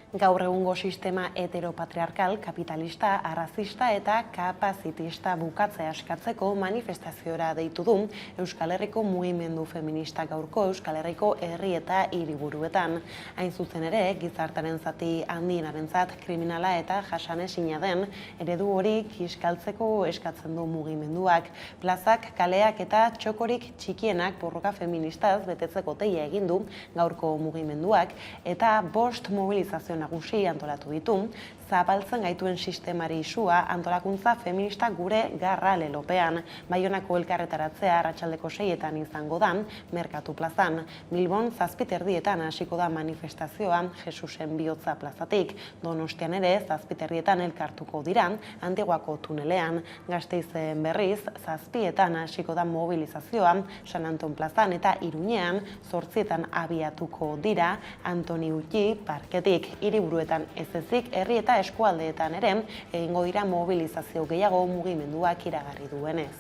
Gaur egungo sistema heteropatriarkal, kapitalista, arrazista eta kapazitista bukatzea eskatzeko manifestaziora deitu du Euskal Herriko mugimendu feminista gaurko Euskal Herriko herri eta hiriburuetan. Hain zuzen ere, gizartaren zati handiarentzat kriminala eta jasanezina den eredu hori kiskaltzeko eskatzen du mugimenduak. Plazak, kaleak eta txokorik txikienak borroka feministaz betetzeko deia egin du gaurko mugimenduak eta 5 mobilizazio nagusi antolatu ditu, zabaltzen gaituen sistemari isua antolakuntza feminista gure garra lelopean. Baionako elkarretaratzea arratsaldeko 6etan izango da, Merkatu plazan. Bilbon 7:30 hasiko da manifestazioa Jesusen bihotza plazatik. Donostian ere 7:30 elkartuko dira, Antiguako tunelean. Gasteizen berriz 7etan hasiko da mobilizazioa San Anton plazan eta Iruñean 8etan abiatuko dira Antoni Utzi parketik. Hiriburuetan ez ezik herri eta eskualdeetan ere egingo dira mobilizazio gehiago mugimenduak iragarri duenez.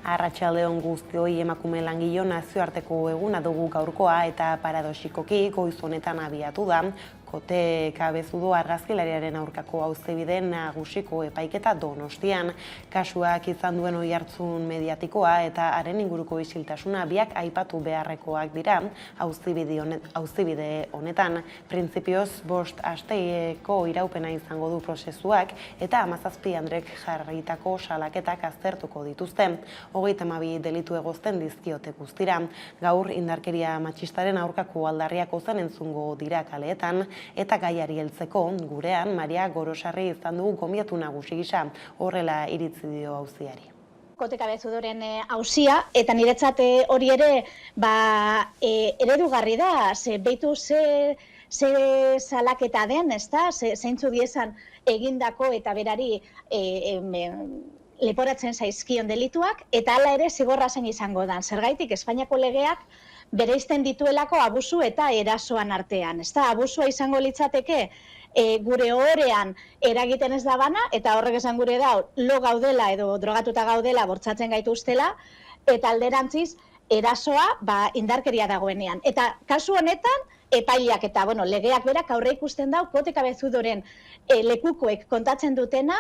Arratsaldeon guztioi, emakume langile nazioarteko eguna dugu gaurkoa eta paradoxikoki goiz honetan abiatu da Kote Cabezudo argazkilariaren aurkako auzibide nagusiko epaiketa Donostian. Kasuak izan duen oihartzun mediatikoa eta haren inguruko isiltasuna biak aipatu beharrekoak dira auzibide honetan. Printzipioz 5 asteko iraupena izango du prozesuak eta 17 andrek jarritako salaketak aztertuko dituzte. 32 delitu egozten dizkiote guztira. Gaur indarkeria matxistaren aurkako aldarriak ozen entzungo dira kaleetan, eta gaiari heltzeko gurean Maria Gorosarri izan dugu gonbidatu nagusi gisa, horrela iritzi dio auziari. Kote Cabezudoren auzia, eta niretzat hori ere eredugarri da, ze salaketa den, ezta? Zeintzu diezan egindako eta berari leporatzen zaizkion delituak, eta hala ere zigorra zein izango da. Zergaitik Espainiako legeak bereizten dituelako abusu eta erasoan artean. Abusua izango litzateke gure ohorean eragiten ez da bana, eta horrek esan gure da, lo gaudela edo drogatuta gaudela bortzatzen gaituztela, eta alderantziz erasoa indarkeria dagoenean. Eta kasu honetan, epaileak eta legeak berak aurre ikusten dau, Kote Cabezudoren lekukoek kontatzen dutena,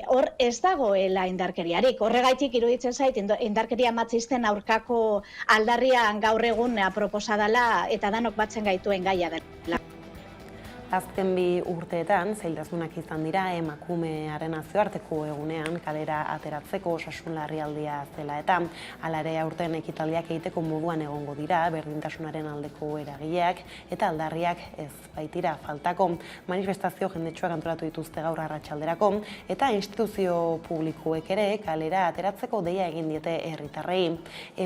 hor ez dagoela indarkeriarik. Horregaitik iruditzen zait indarkeria matxisten aurkako aldarrian gaur egun aproposa dela eta danok batzen gaituen gaia dela. Azken 2 urteetan, zailtasunak izan dira emakumearen nazioarteko egunean kalera ateratzeko osasun larrialdia zela eta hala ere aurten ekitaldiak egiteko moduan egongo dira berdintasunaren aldeko eragileak eta aldarriak ez baitira faltako. Manifestazio jendetsuak antolatu dituzte gaur arratsalderako eta instituzio publikoek ere kalera ateratzeko deia egin diete herritarrei.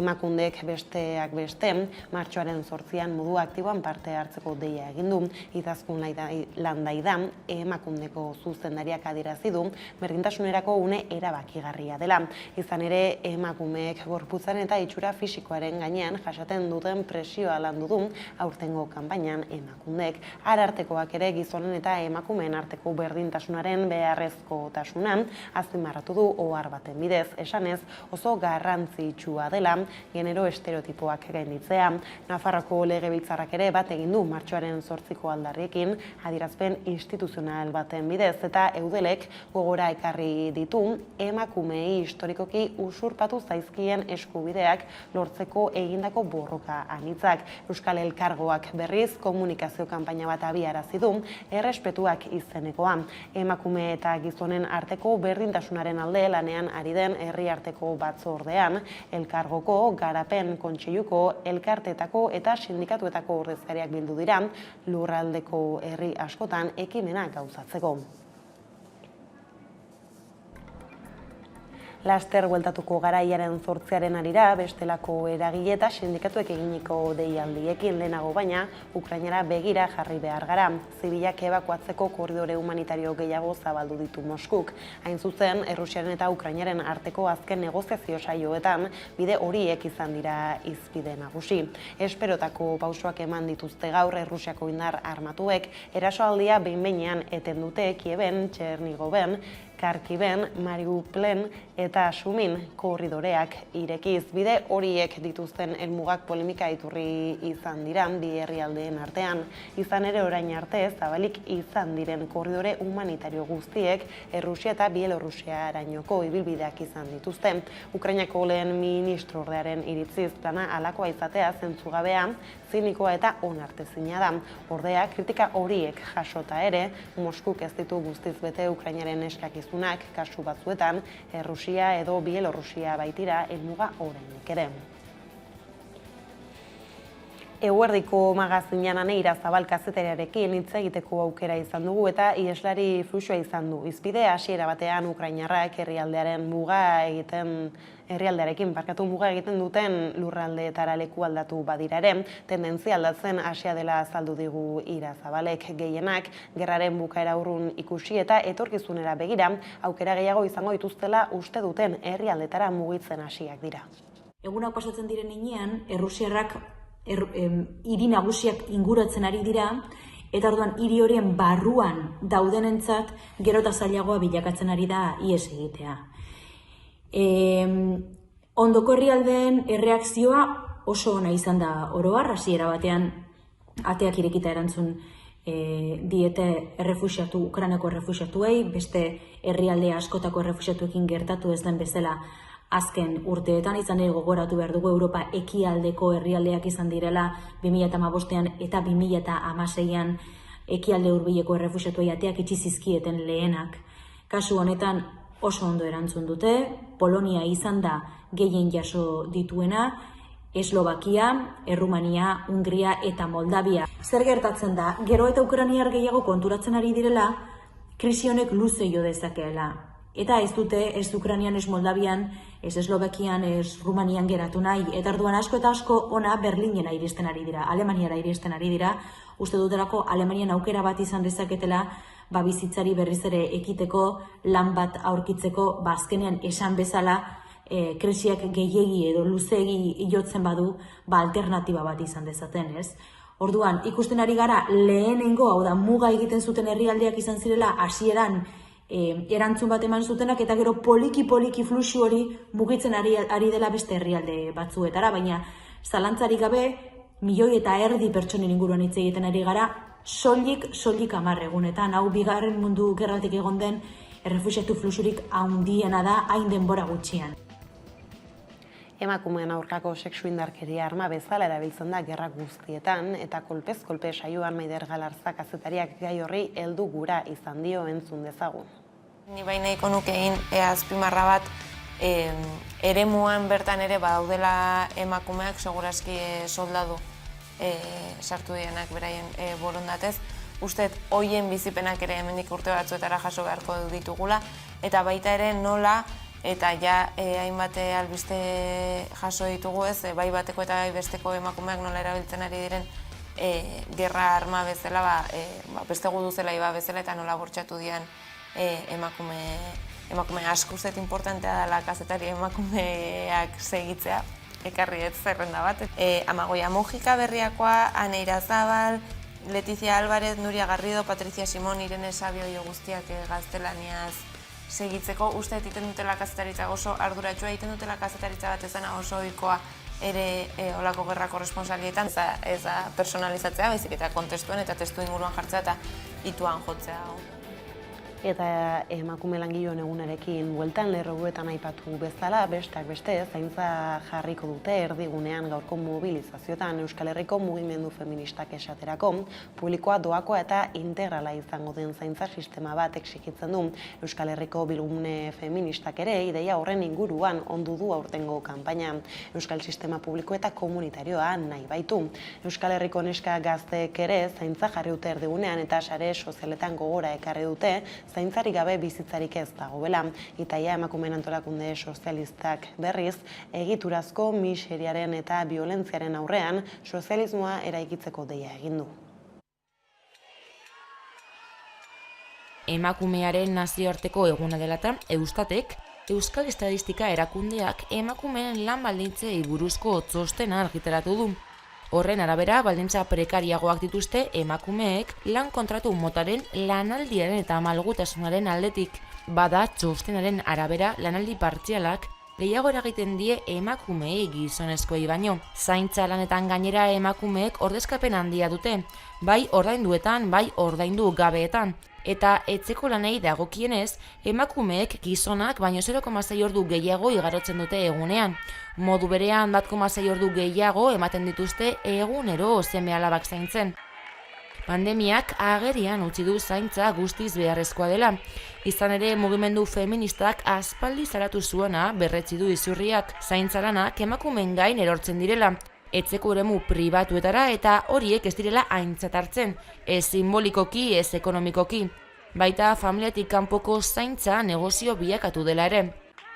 Emakundek besteak beste, martxoaren 8an modu aktiboan parte hartzeko deia egin du. Izaskun Landaidan emakundeko zuzendariak adierazi du berdintasunerako une erabakigarria dela. Izan ere emakumeek gorputzaren eta itxura fisikoaren gainean jasaten duten presioa landu du aurtengo kanpainan emakundek. Arartekoak ere gizonen eta emakumeen arteko berdintasunaren beharrezkotasuna azpimarratu du ohar baten bidez, esanez oso garrantzitsua dela genero estereotipoak gainditzea. Nafarroako legebiltzarrak ere bat egin du martxoaren 8ko aldarriekin adierazpen instituzional baten bidez eta Eudelek gogora ekarri ditu emakumeei historikoki usurpatu zaizkien eskubideak lortzeko egindako borroka anitzak. Euskal Elkargoak berriz komunikazio kanpaina bat abiarazi du errespetuak izenekoa. Emakume eta gizonen arteko berdintasunaren alde lanean ari den herriarteko batzordean Elkargoko garapen kontseiluko elkarteetako eta sindikatuetako ordezkariak bildu dira lurraldeko herri askotan ekimena gauzatzeko. Laster bueltatuko garaiaren 8aren arira bestelako eragile eta sindikatuek eginiko deialdiekin lehenago baina Ukrainara begira jarri behar gara. Zibilak ebakuatzeko korridore humanitario gehiago zabaldu ditu Moskuk. Hain zuzen, Errusiaren eta Ukrainaren arteko azken negoziazio saioetan bide horiek izan dira hizpide nagusi. Esperotako pausoak eman dituzte gaur Errusiako indar armatuek erasoaldia behin-behinean eten dute Kieven, Txernigoven Karkiben, Mariuplen eta Sumin korridoreak irekiz. Bide horiek dituzten helmugak polemika iturri izan dira bi herrialdeen artean. Izan ere orain arte zabalik izan diren korridore humanitario guztiek Errusia eta Bielorrusiarainoko ibilbideak izan dituzte. Ukrainako lehen ministrordearen iritziz plana halakoa izatea zentzugabea, zinikoa eta onartezina da. Ordea, kritika horiek jasota ere, Moskuk ez ditu guztiz bete Ukrainaren eskakizunak, kasu batzuetan, Errusia edo Bielorrusia baitira helmuga oraindik ere. Eguerdiko magazinean Aneira Zabal kazetariarekin hitz egiteko aukera izan dugu eta iheslari fluxua izan du. Izpide hasiera batean ukrainarrak herrialdearekin muga egiten duten lurraldeetara leku aldatu badira ere, tendentzia aldatzen hasia dela azaldu digu Ira Zabalek. Gehienak gerraren bukaera urrun ikusi eta etorkizunera begira aukera gehiago izango dituztela uste duten herrialdetara mugitzen hasiak dira. Egunak pasatzen diren heinean, Errusiarrak hiri nagusiak inguratzen ari dira, eta orduan hiri horien barruan daudenentzat gero eta zailagoa bilakatzen ari da ihes egitea. Ondoko herrialdeen erreakzioa oso ona izan da oro har, hasiera batean ateak irekita erantzun diete Ukrainako errefuxiatuei, beste herrialde askotako errefuxiatuekin gertatu ez den bezala azken urteetan. Izan ere gogoratu behar dugu Europa ekialdeko herrialdeak izan direla 2015ean eta 2016ean ekialde hurbileko errefuxiatuei ateak itxi zizkieten lehenak. Kasu honetan oso ondo erantzun dute, Polonia izan da gehien jaso dituena, Eslovakia, Errumania, Hungria eta Moldavia. Zer gertatzen da? Gero eta ukrainiar gehiago konturatzen ari direla, krisi honek luze jo dezakeela. Eta ez dute, ez Ukrainian, ez Moldavian, ez Eslovakian, ez Rumanian geratu nahi. Eta orduan asko eta asko ona Berlinera iristen ari dira, Alemaniara iristen ari dira. Uste dutelako Alemanian aukera bat izan dezaketela, bizitzari berriz ere ekiteko, lan bat aurkitzeko, azkenean esan bezala, krisiak gehiegi edo luzegi jotzen badu, alternatiba bat izan dezaten, ez? Orduan, ikusten ari gara lehenengo, hau da, muga egiten zuten herrialdeak izan zirela, hasieran erantzun bat eman zutenak, eta gero poliki fluxu hori mugitzen ari dela beste herrialde batzuetara, baina zalantzarik gabe, 1,5 milioi pertsonen inguruan hitz egiten ari gara, soilik 10 egunetan, hau bigarren mundu gerratik egon den errefuxiatu fluxurik handiena da hain denbora gutxian. Emakumeen aurkako sexu indarkeria arma bezala erabiltzen da gerra guztietan eta kolpez kolpe saioan Maider Galarza kazetariak gai horri heldu gura izan dio entzun dezagun. Ni bai nahiko nuke egin azpimarra bat eremuan bertan ere badaudela emakumeak segurazki soldadu sartu dienak beraien borondatez. Uste hoien bizipenak ere hemendik urte batzuetara jaso beharko ditugula eta baita ere nola eta ja hainbat albiste jaso ditugu ez, bai bateko eta bai besteko emakumeak nola erabiltzen ari diren gerra arma bezala, beste gudu zela iba bezala eta nola bortxatu dian emakume asko. Uste importantea dela kazetari emakumeak segitzea, ekarri ez zerrenda bat. Amagoia Mujika berriakoa, Aneira Zabal, Letizia Álvarez, Nuria Garrido, Patricia Simón, Irene Sabio guztiak gaztelaniaz segitzeko. Uste egiten dutela kazetaritza oso arduratsua, egiten dutela kazetaritza bat ezana oso ohikoa ere olako gerrako responsalietan. Ez da personalizatzea, baizik eta kontestuen eta testu inguruan jartzea eta ituan jotzea. Eta emakume langileon egunarekin bueltan lerrobuetan aipatu bezala, besteak beste zaintza jarriko dute erdigunean gaurko mobilizazioetan Euskal Herriko mugimendu feministak esaterako, publikoa doakoa eta integrala izango den zaintza sistema bat exigitzen du. Euskal Herriko bilgune feministak ere ideia horren inguruan ondu du aurtengo kanpaina. Euskal sistema publiko eta komunitarioa nahi baitu. Euskal Herriko neska gazteek ere zaintza jarri dute erdigunean eta sare sozialetan gogora ekarri dute zaintzarik gabe bizitzarik ez dagoela. Itaia emakumeen antolakunde sozialistak berriz, egiturazko miseriaren eta biolentziaren aurrean sozialismoa eraikitzeko deia egin du. Emakumearen nazioarteko eguna delatan, Eustatek, Euskal Estatistika erakundeak emakumeen lan baldintzei buruzko txostena argitaratu du. Horren arabera, baldintza prekariagoak dituzte emakumeek lan kontratu motaren lanaldiaren eta malgutasunaren aldetik. Bada, txostenaren arabera lanaldi partzialak gehiago eragiten die emakumeei gizonezkoei baino. Zaintza lanetan gainera emakumeek ordezkapen handia dute, bai ordainduetan, bai ordaindu gabeetan. Eta etxeko lanei dagokienez, emakumeek gizonak baino 0,6 ordu gehiago igarotzen dute egunean. Modu berean 1,6 ordu gehiago ematen dituzte egunero seme-alabak zaintzen. Pandemiak agerian utzi du zaintza guztiz beharrezkoa dela. Izan ere, mugimendu feministak aspaldi zaratu zuena berretsi du izurriak. Zaintza lanak emakumeen gain erortzen direla, etxeko eremu pribatuetara eta horiek ez direla aintzat hartzen, ez simbolikoki, ez ekonomikoki. Baita familiatik kanpoko zaintza negozio bilakatu dela ere.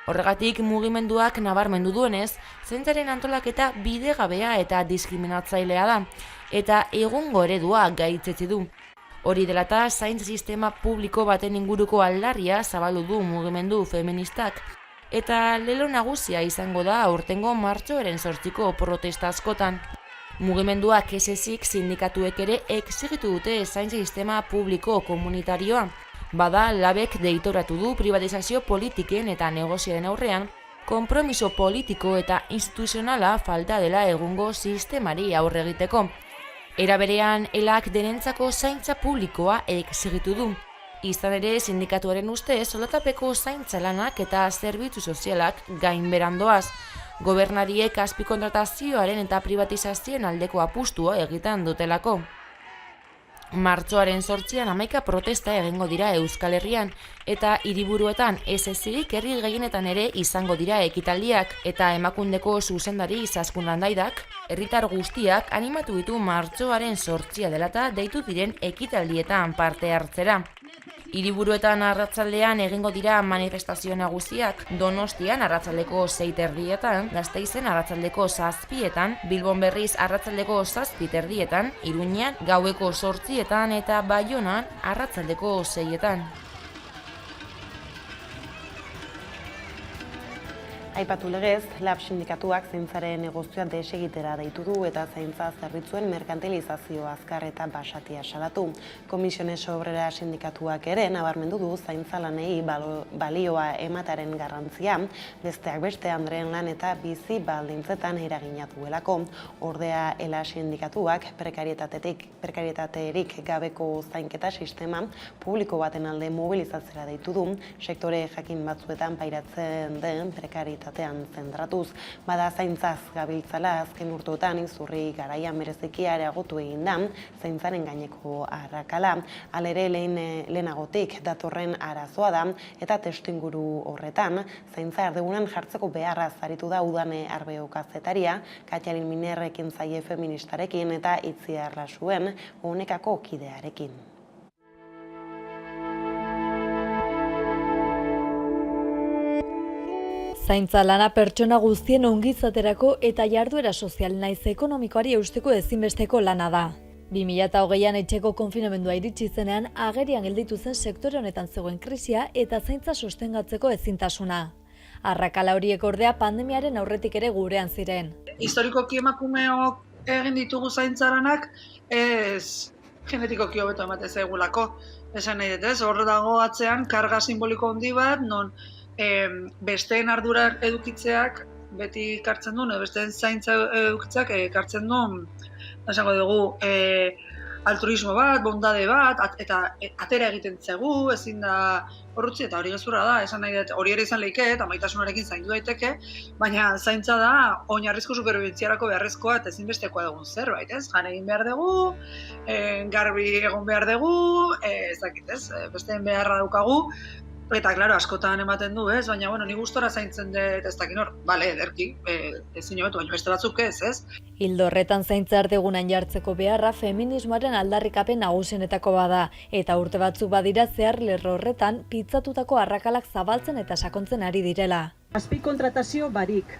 Horregatik mugimenduak nabarmendu duenez, zaintzaren antolaketa bidegabea eta diskriminatzailea da, eta egungo eredua gaitzetsi du. Hori dela eta zaintza sistema publiko baten inguruko aldarria zabaldu du mugimendu feministak, eta lelo nagusia izango da aurtengo martxoaren 8ko protesta askotan. Mugimenduak ez ezik sindikatuek ere exigitu dute zaintza sistema publiko komunitarioa. Bada, labek deitoratu du privatizazio politiken eta negozioaren aurrean, konpromiso politiko eta instituzionala falta dela egungo sistemari aurre egiteko. Era berean, elak denentzako zaintza publikoa exigitu du. Izan ere, sindikatuaren ustez, soldatapeko zaintza lanak eta zerbitzu sozialak gainbeheran doaz. Gobernariek azpikontratazioaren eta privatizazioen aldeko apustua egiten dutelako. Martxoaren 8an 11 protesta egingo dira Euskal Herrian, eta hiriburuetan ez ezik herri gehienetan ere izango dira ekitaldiak, eta Emakundeko zuzendari Izaskun Landaidak, herritar guztiak animatu ditu martxoaren 8a dela eta deitu diren ekitaldietan parte hartzera. Hiriburuetan arratsaldean egingo dira manifestazio nagusiak, Donostian arratsaldeko 6:30, Gasteizen arratsaldeko 7:00, Bilbon berriz arratsaldeko 7:30, Iruñan gaueko 8:00 eta Baionan arratsaldeko 6:00. Aipatu legez, lab sindikatuak zaintzaren negozioa desegitera deitu du eta zaintza zerbitzuen merkantilizazio azkar eta basatia salatu. Komisiones Obrera sindikatuak ere nabarmendu du zaintza lanei balioa emataren garrantzia, besteak beste Andreen lan eta bizi baldintzetan eragina duelako. Ordea ELA sindikatuak prekarietaterik gabeko zainketa sistema publiko baten alde mobilizatzera deitu du, sektore jakin batzuetan pairatzen den prekarietatean zentratuz. Bada zaintzaz gabiltzala azken urteotan izurri garaian bereziki areagotu egin da zaintzaren gaineko arrakala. Halere lehenagotik datorren arazoa da eta testuinguru horretan zaintza erdigunean jartzeko beharraz aritu da Udane Arbeo kazetaria, Katjalin Minerrekin zaie feministarekin eta Itziar Lasuen honekako kidearekin. Zaintza lana pertsona guztien ongizaterako eta jarduera sozial naiz ekonomikoari eusteko ezinbesteko lana da. 2020an etxeko konfinamendua iritsi zenean agerian gelditu zen sektore honetan zegoen krisia eta zaintza sostengatzeko ezintasuna. Arrakala horiek ordea pandemiaren aurretik ere gurean ziren. Historikoki emakumeok egin ditugu zaintzaranak ez genetikoki hobeto ematen zaigulako. Esan nahi dut, hor dago atzean karga simboliko handi bat, non besteen ardurak edukitzeak beti kartzen du, besteen zaintza edukitzeak kartzen du, esango dugu, altruismo bat, bondade bat, eta atera egiten zaigu, ezin da horrutzi, eta hori gezurra da, esan nahi dut, hori ere izan leike, eta maitasunarekin zaindu daiteke, baina zaintza da, oinarrizko superbibentziarako beharrezkoa eta ezinbestekoa dugun zerbait, ez? Jan egin behar dugu, garbi egon behar dugu, besteen beharra daukagu, eta, klaro, askotan ematen du, ez? Baina, bueno, ni gustora zaintzen dut ez dakin hor, bale, ederki, ezin hobeto, baina beste batzuk ez? Hildo horretan zaintza erdigunan jartzeko beharra feminismoaren aldarrikapen nagusienetako bada, eta urte batzuk badira zehar lerro horretan pitzatutako arrakalak zabaltzen eta sakontzen ari direla. Azpikontratazio barik.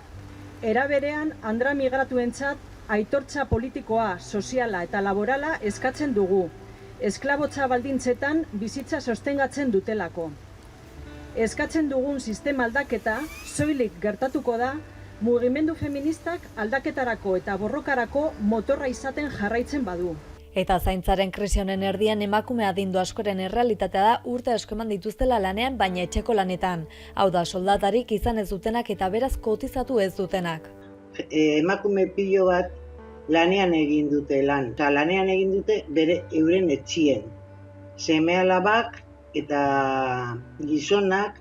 Era berean, andra migratuentzat aitortza politikoa, soziala eta laborala eskatzen dugu. Esklabotza baldintzetan bizitza sostengatzen dutelako. Eskatzen dugun sistema aldaketa soilik gertatuko da mugimendu feministak aldaketarako eta borrokarako motorra izaten jarraitzen badu. Eta zaintzaren krisi honen erdian emakume adindu askoren errealitatea da urte asko eman dituztela lanean baina etxeko lanetan. Hau da, soldatarik izan ez dutenak eta beraz kotizatu ez dutenak. Emakume pilo bat lanean egin dute lan. Eta lanean egin dute bere euren etxien. Seme-alabak eta gizonak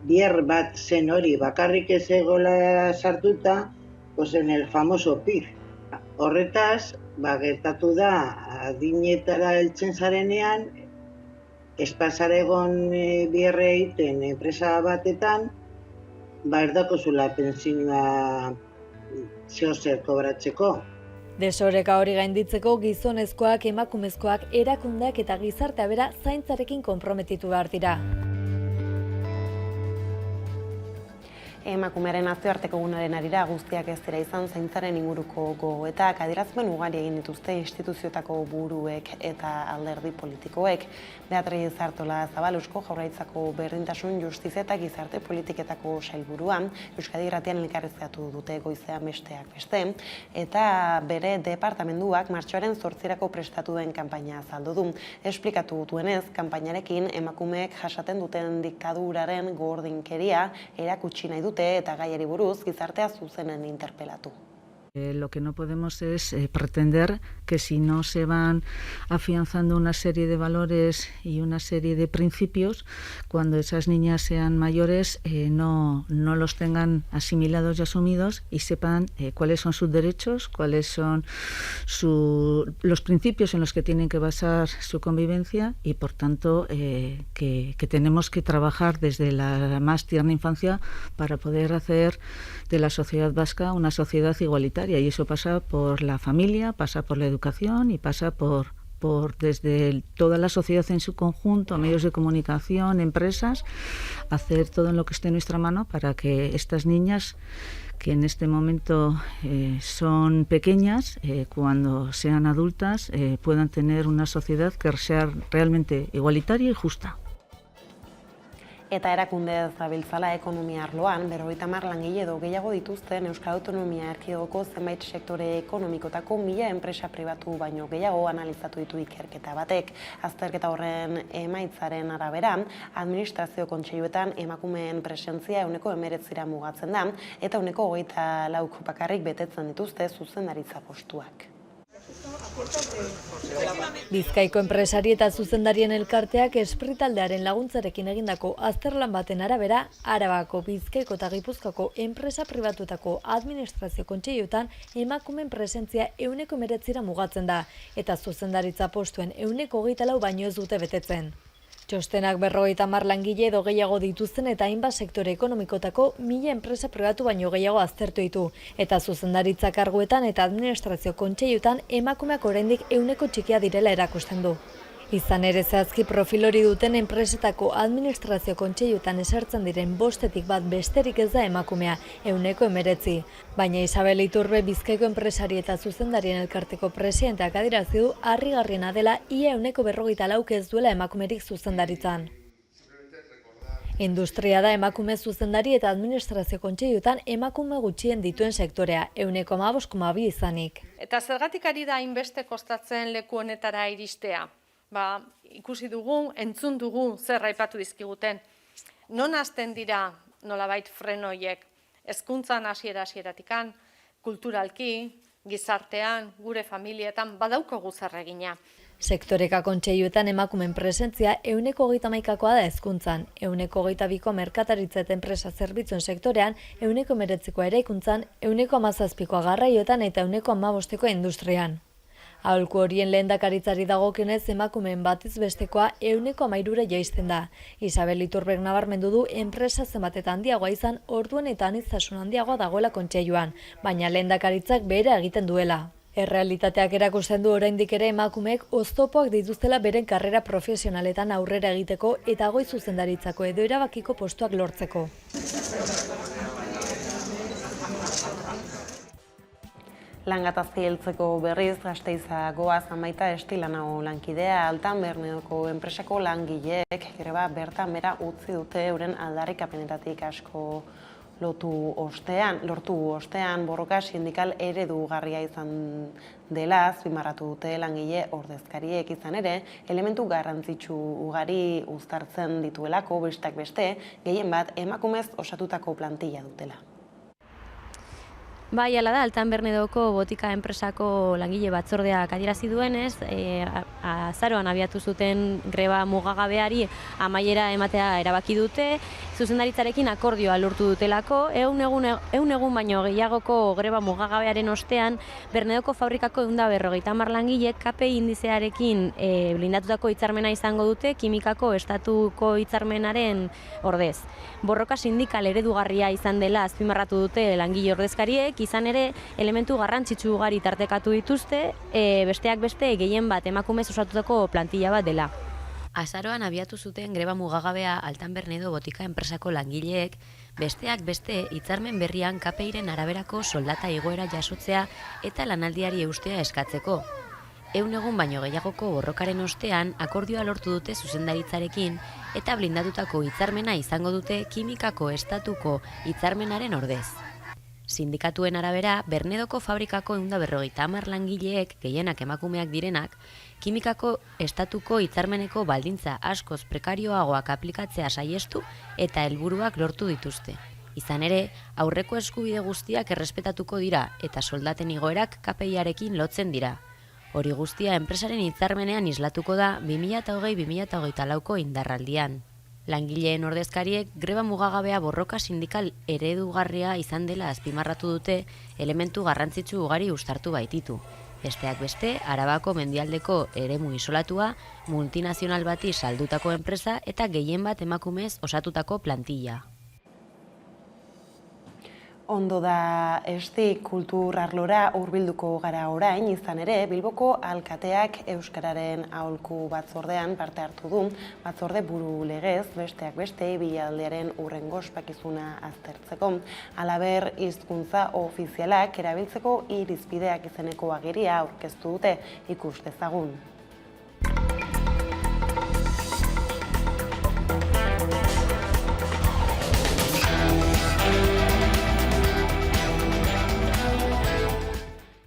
bihar bat zen hori bakarrik ez egola sartuta, pues en el famoso PIR. Horretaz, gertatu da, adinetara heltzen zarenean, espazara egon biherre egiten enpresa batetan, erdako zula pentsioa zehozer kobratzeko. Desoreka hori gainditzeko gizonezkoak, emakumezkoak, erakundeak eta gizartea bera zaintzarekin konprometitu behar dira. Emakumearen nazioarteko egunaren harira guztiak ez dira izan zaintzaren inguruko gogoetak adierazpen ugari egin dituzte instituzioetako buruek eta alderdi politikoek. Beatriz Artolazabal Eusko Jaurlaritzako berdintasun, justizia eta gizarte politiketako sailburuan Euskadi Irratian elkarrizkatu dute goizean besteak beste eta bere departamenduak martxoaren 8 prestatu den kanpaina azaldu du. Esplikatu duenez, kanpainarekin emakumeek jasaten duten diktaduraren gordinkeria erakutsi nahi dute eta gaiari buruz gizartea zuzenen interpelatu. Lo que no podemos es pretender que si no se van afianzando una serie de valores y una serie de principios, cuando esas niñas sean mayores no los tengan asimilados y asumidos y sepan cuáles son sus derechos, cuáles son los principios en los que tienen que basar su convivencia y por tanto que tenemos que trabajar desde la más tierna infancia para poder hacer de la sociedad vasca una sociedad igualitaria. Y eso pasa por la familia, pasa por la educación y pasa por desde toda la sociedad en su conjunto, medios de comunicación, empresas, hacer todo en lo que esté en nuestra mano para que estas niñas que en este momento son pequeñas, cuando sean adultas puedan tener una sociedad que sea realmente igualitaria y justa. Eta erakunde zabiltzala ekonomia arloan, 50 langile edo gehiago dituzten Euskal Autonomia Erkidegoko zenbait sektore ekonomikotako 1000 enpresa pribatu baino gehiago analizatu ditu ikerketa batek. Azterketa horren emaitzaren arabera, administrazio kontseiluetan emakumeen presentzia 19% mugatzen da, eta 24 bakarrik betetzen dituzte zuzendaritza postuak. Bizkaiko enpresari eta zuzendarien elkarteak Espritaldearen laguntzarekin egindako azterlan baten arabera, Arabako, Bizkaiko eta Gipuzkoako enpresa pribatuetako administrazio kontseiluetan emakumeen presentzia 19% mugatzen da, eta zuzendaritza postuen 24 baino ez dute betetzen. Txostenak 50 langile edo gehiago dituzten eta hainbat sektore ekonomikotako 1000 enpresa pribatu baino gehiago aztertu ditu, eta zuzendaritza karguetan eta administrazio kontseiluetan emakumeak oraindik 1% txikia direla erakusten du. Izan ere zehazki profil hori duten enpresetako administrazio kontseiluetan esertzen diren 5tik bat besterik ez da emakumea, 19%. Baina Isabel Iturbe Bizkaiko enpresari eta zuzendarien elkarteko presidenteak adierazi du harrigarriena dela ia 54 ez duela emakumerik zuzendaritzan. Industria da emakume zuzendari eta administrazio kontseiluetan emakume gutxien dituen sektorea, 15,2 izanik. Eta zergatik ari da hainbeste kostatzen leku honetara iristea? Ikusi dugu, entzun dugu zer aipatu dizkiguten. Non hasten dira nolabait frenoiek? Hezkuntzan hasiera-hasieratikan, kulturalki, gizartean, gure familietan badaukagu zer egina. Sektoreka kontseiluetan emakumen presentzia 31%koa da hezkuntzan, 22%ko merkataritza eta enpresa zerbitzuen sektorean, 19%ko eraikuntzan, 17%koa garraioetan eta 15%ko industrian. Aholku horien lehendakaritzari dagokionez emakumeen batez bestekoa 13% jaisten da. Isabel Iturbek nabarmendu du enpresa zenbat eta handiagoa izan orduen eta aniztasun handiagoa dagoela kontseiluan, baina lehendakaritzak behera egiten duela. Errealitateak erakusten du oraindik ere emakumeek oztopoak dituztela beren karrera profesionaletan aurrera egiteko eta goi zuzendaritzako edo erabakiko postuak lortzeko. Langatazki heltzeko berriz, Gasteiza goaz Amaita Estilanao lankidea Altan Berneoko enpresako langileek greba bertan bera utzi dute euren aldarrikapenetatik asko lortu ostean borroka sindikal eredugarria izan dela azpimarratu dute langile ordezkariek. Izan ere, elementu garrantzitsu ugari uztartzen dituelako, besteak beste, gehien bat emakumez osatutako plantilla dutela. Bai, hala da, Altan Bernedoko botika enpresako langile batzordeak adierazi duenez, azaroan abiatu zuten greba mugagabeari amaiera ematea erabaki dute, zuzendaritzarekin akordioa lortu dutelako, ehun egun baino gehiagoko greba mugagabearen ostean, Bernedoko fabrikako 150 langilek KPI indizearekin blindatutako hitzarmena izango dute kimikako estatuko hitzarmenaren ordez. Borroka sindikal eredugarria izan dela azpimarratu dute langile ordezkariek, izan ere elementu garrantzitsu ugari tartekatu dituzte, besteak beste gehien bat emakumez osatutako plantilla bat dela. Azaroan abiatu zuten greba mugagabea Altan Bernedo botika enpresako langileek, besteak beste hitzarmen berrian KPIren araberako soldata igoera jasotzea eta lanaldiari eustea eskatzeko. 100 egun baino gehiagoko borrokaren ostean akordioa lortu dute zuzendaritzarekin eta blindatutako hitzarmena izango dute kimikako estatuko hitzarmenaren ordez. Sindikatuen arabera, Bernedoko fabrikako 150 langileek, gehienak emakumeak direnak, kimikako estatuko hitzarmeneko baldintza askoz prekarioagoak aplikatzea saiestu eta helburuak lortu dituzte. Izan ere, aurreko eskubide guztiak errespetatuko dira eta soldaten igoerak KPIarekin lotzen dira. Hori guztia enpresaren hitzarmenean islatuko da 2020-2024ko indarraldian. Langileen ordezkariek greba mugagabea borroka sindikal eredugarria izan dela azpimarratu dute elementu garrantzitsu ugari uztartu baititu. Besteak beste, Arabako mendialdeko eremu isolatua, multinazional bati saldutako enpresa eta gehien bat emakumez osatutako plantilla. Ondo da esti kultur arlora hurbilduko gara orain, izan ere, Bilboko alkateak Euskararen aholku batzordean parte hartu du, batzorde buru legez, besteak beste, bilaldearen hurrengo ospakizuna aztertzeko. Halaber, hizkuntza ofizialak erabiltzeko irizpideak izeneko agiria aurkeztu dute, ikus dezagun.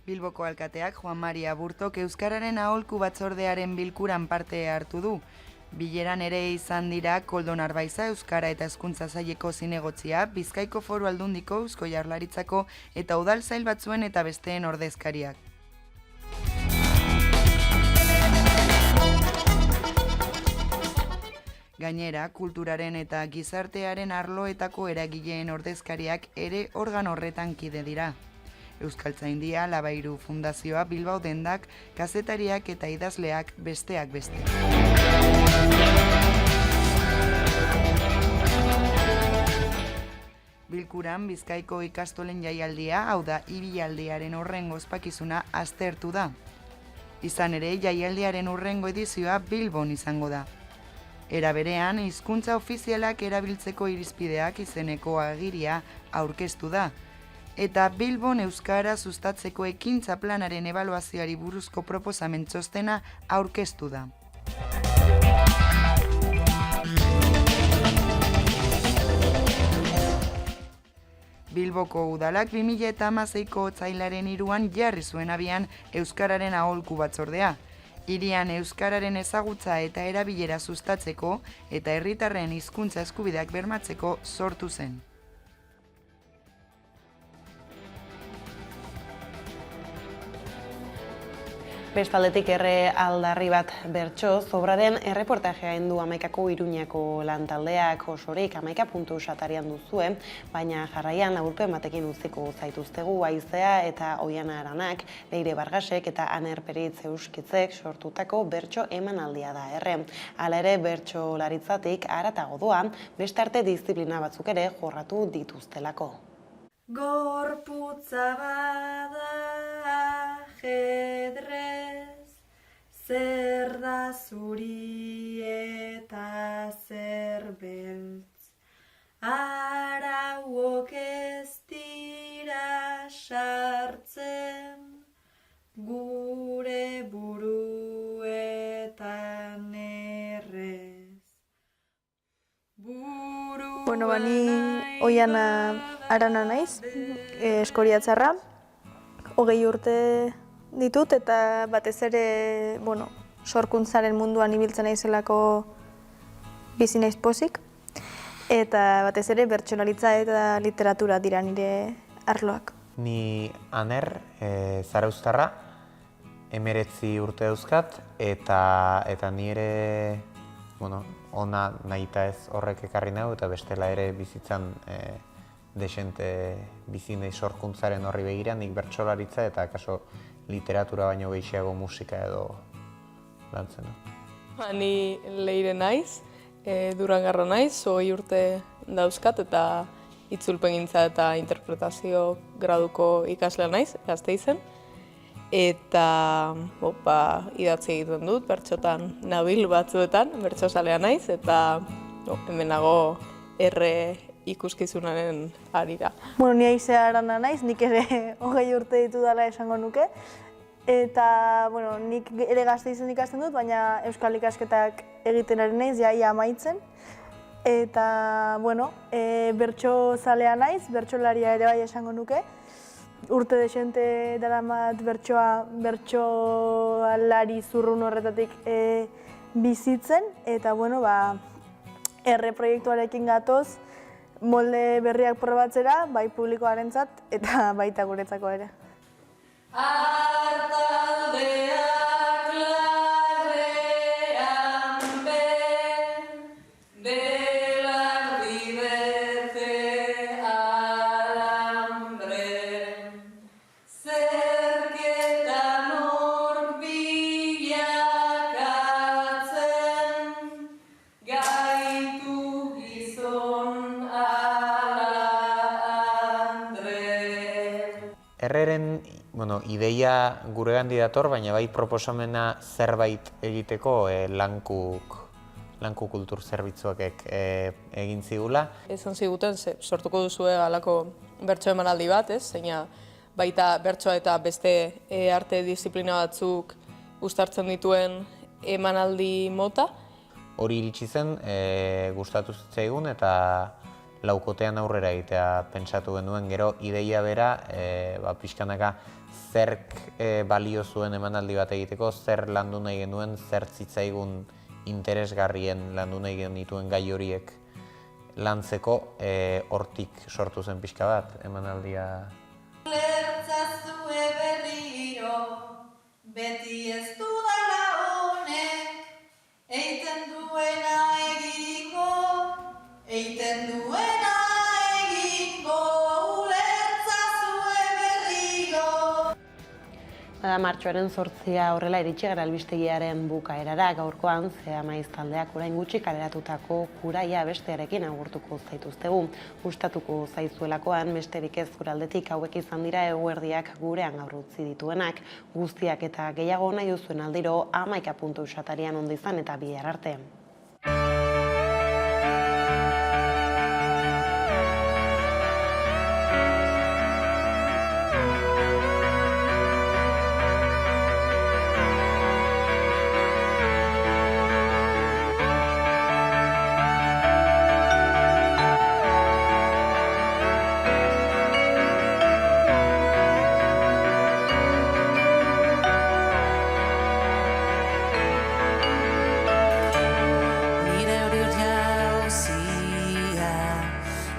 Bilboko alkateak Juan Maria Burtok Euskararen aholku batzordearen bilkuran parte hartu du. Bileran ere izan dira Koldo Narbaiza Euskara eta Hezkuntza Saileko zinegotzia, Bizkaiko Foru Aldundiko, Eusko Jaurlaritzako eta udal sail batzuen eta besteen ordezkariak. Gainera, kulturaren eta gizartearen arloetako eragileen ordezkariak ere organo horretan kide dira. Euskaltzaindia, Labairu Fundazioa, Bilbao Dendak, kazetariak eta idazleak besteak beste. Bilkuran Bizkaiko ikastolen jaialdia, hau da ibilaldiaren hurrengo ospakizuna aztertu da. Izan ere, jaialdiaren hurrengo edizioa Bilbon izango da. Era berean, hizkuntza ofizialak erabiltzeko irizpideak izeneko agiria aurkeztu da. Eta Bilbon Euskara sustatzeko ekintza planaren ebaluazioari buruzko proposamen txostena aurkeztu da. Bilboko udalak 2016ko otsailaren 3an jarri zuen abian Euskararen aholku batzordea. Hirian euskararen ezagutza eta erabilera sustatzeko eta herritarren hizkuntza eskubideak bermatzeko sortu zen. Bestaldetik erre aldarri bat bertso, zobraren erreportajea endu Amaikako Iruñako lantaldeak osorik 11 puntu satarian duzue, baina jarraian laburpen batekin utziko zaituztegu Aizea eta Oiana Aranak, Leire Bargasek eta Aner Peritz Euskitzek sortutako bertso emanaldia da erre. Hala ere bertso laritzatik haratago doa, beste arte disiplina batzuk ere jorratu dituztelako. Gorputza bada ajedrez, zer da zuri eta zer beltz. Arauok ez dira sartzen, gure buruetan errez. Buru Bueno, ni Oiana Arana naiz, Eskoriatzarra. 20 urte ditut eta batez ere, sorkuntzaren munduan ibiltzen naizelako bizi naiz pozik. Eta batez ere bertsolaritza eta literatura dira nire arloak. Ni Aner, Zarauztarra, 19 urte dauzkat, eta ni ere, ona nahita ez horrek ekarri nahu, eta bestela ere bizitzan desente bizi nahi sorkuntzaren horri begira, nik bertsolaritza eta kaso literatura baino gehiago musika edo lantzen. Ni Leire naiz, Durangarra naiz, 20 urte dauzkat eta itzulpengintza eta interpretazio graduko ikaslea naiz, Gasteizen. Eta idatzi egiten dut, bertsotan nabil batzuetan, bertsozalea naiz, eta hemenago erre ikuskizunaren arira. Ni Aizea Arana naiz, nik ere 20 urte ditu dela esango nuke. Eta nik ere Gasteizen ikasten dut, baina euskal ikasketak egiten ari naiz, ia amaitzen. Eta, bertsozalea naiz, bertsolaria ere bai esango nuke. Urte desente daramat bertsolari zurrun horretatik bizitzen. Eta, erre proiektuarekin gatoz, molde berriak probatzera, bai publikoarentzat eta baita guretzako ere. Artaldeak larrean belardi bete alambre, zerketan hor bilakatzen, gaitu gizon ala andre. Erreren ideia guregandik dator, baina bai proposamena zerbait egiteko lanku kultur zerbitzuak egin zigula. Esan ziguten, sortuko duzue halako bertso emanaldi bat, zeina baita bertsoa eta beste arte disiplina batzuk uztartzen dituen emanaldi mota. Hori iritsi zen, gustatu zitzaigun eta laukotean aurrera egitea pentsatu genuen, gero ideia bera pixkanaka zerk balio zuen emanaldi bat egiteko, zer landu nahi genuen, zer zitzaigun interesgarrien landu nahi genituen gai horiek lantzeko, hortik sortu zen pixka bat emanaldia. Lertzazue berriro, beti ez dudala honek, eiten duena egingo, eiten duena egingo, ulertzazue berriro. Martxoaren 8 horrela iritsi gara albistegiaren bukaerara, gaurkoan Amaiz taldeak orain gutxi kaleratutako Kuraia bestearekin agurtuko zaituztegu. Gustatuko zaizuelakoan besterik ez gure aldetik hauek izan dira eguerdiak gurean gaur utzi dituenak. Guztiak eta gehiago nahi duzuen aldiro 11 atarian ondo izan eta bihar arte.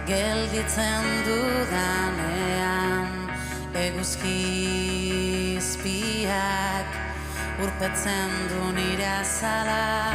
Gelditzen dudanean eguzkizpiak urpetzen du nire azala.